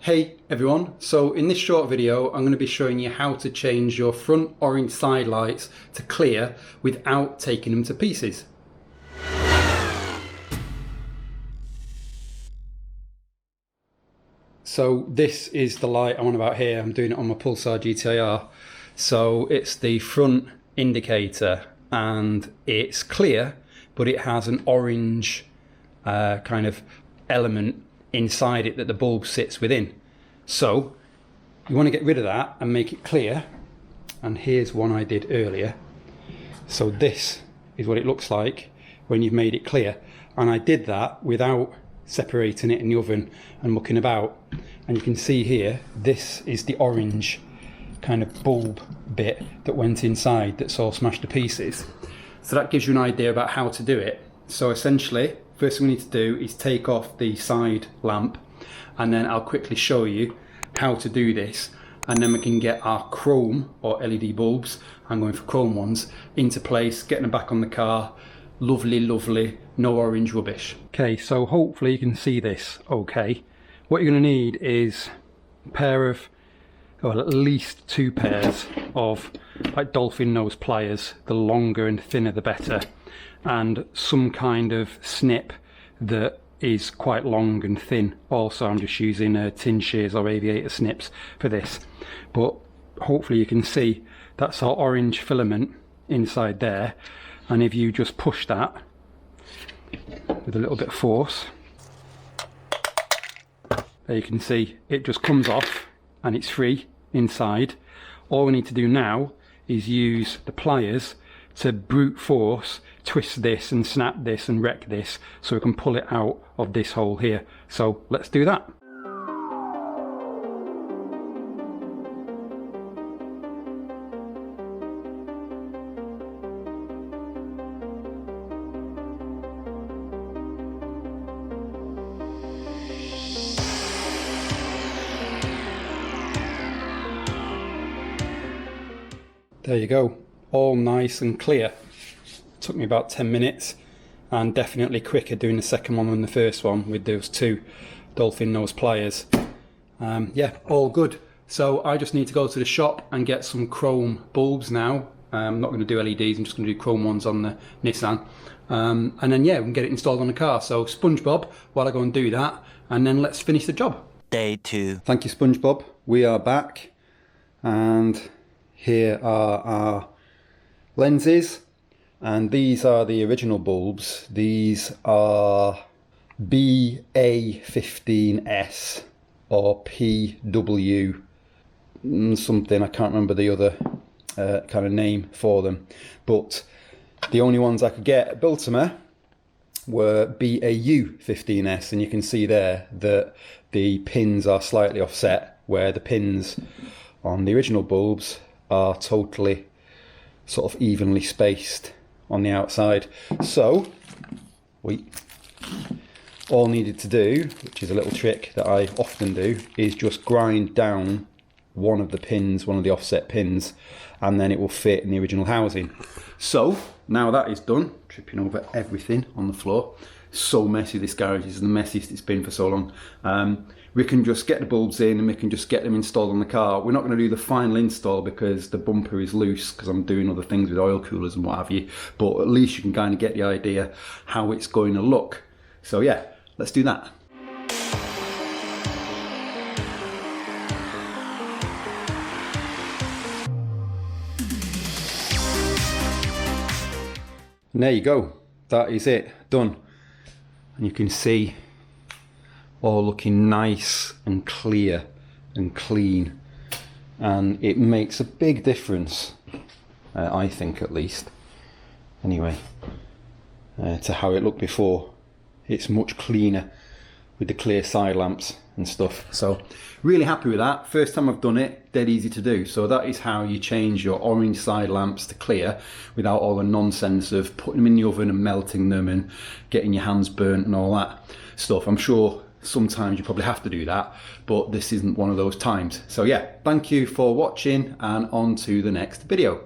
Hey everyone, so in this short video I'm going to be showing you how to change your front orange side lights to clear without taking them to pieces. So this is the light I'm on about here. I'm doing it on my Pulsar gti-r. So it's the front indicator and it's clear, but it has an orange kind of element inside it that the bulb sits within. So you want to get rid of that and make it clear, and here's one I did earlier. So this is what it looks like when you've made it clear, and I did that without separating it in the oven and mucking about. And you can see here, this is the orange kind of bulb bit that went inside that's all smashed to pieces. So that gives you an idea about how to do it. So essentially, first thing we need to do is take off the side lamp, and then I'll quickly show you how to do this, and then we can get our chrome or LED bulbs, I'm going for chrome ones, into place, getting them back on the car. Lovely, lovely, no orange rubbish. Okay, so hopefully you can see this okay. What you're going to need is a pair of, well, at least two pairs of like dolphin nose pliers. The longer and thinner the better, and some kind of snip that is quite long and thin. Also, I'm just using tin shears or aviator snips for this, but hopefully you can see that's our orange filament inside there, and if you just push that with a little bit of force, there you can see it just comes off and it's free inside. All we need to do now is use the pliers to brute force twist this and snap this and wreck this so we can pull it out of this hole here. So let's do that. There you go, all nice and clear. Took me about 10 minutes, and definitely quicker doing the second one than the first one with those two dolphin nose pliers. Yeah, all good. So I just need to go to the shop and get some chrome bulbs now. I'm not going to do LEDs, I'm just going to do chrome ones on the Nissan. And then yeah, we can get it installed on the car. So SpongeBob, while I go and do that, and then let's finish the job. Day 2. Thank you, SpongeBob. We are back, and here are our lenses, and these are the original bulbs. These are BA15S or PW something, I can't remember the other kind of name for them, but the only ones I could get at Biltmer were BAU15S, and you can see there that the pins are slightly offset, where the pins on the original bulbs are totally sort of evenly spaced on the outside. So we all needed to do, which is a little trick that I often do, is just grind down one of the pins, one of the offset pins, and then it will fit in the original housing. So now that is done, tripping over everything on the floor. So messy, this garage is the messiest it's been for so long. We can just get the bulbs in and we can just get them installed on the car. We're not going to do the final install because the bumper is loose, because I'm doing other things with oil coolers and what have you, but at least you can kind of get the idea how it's going to look. So yeah, let's do that. And there you go, that is it, done. And you can see all looking nice and clear and clean, and it makes a big difference, I think at least, anyway, to how it looked before. It's much cleaner with the clear side lamps and stuff, so really happy with that. First time I've done it, dead easy to do. So that is how you change your orange side lamps to clear without all the nonsense of putting them in the oven and melting them and getting your hands burnt and all that stuff. I'm sure sometimes you probably have to do that, but this isn't one of those times. So yeah, thank you for watching, and on to the next video.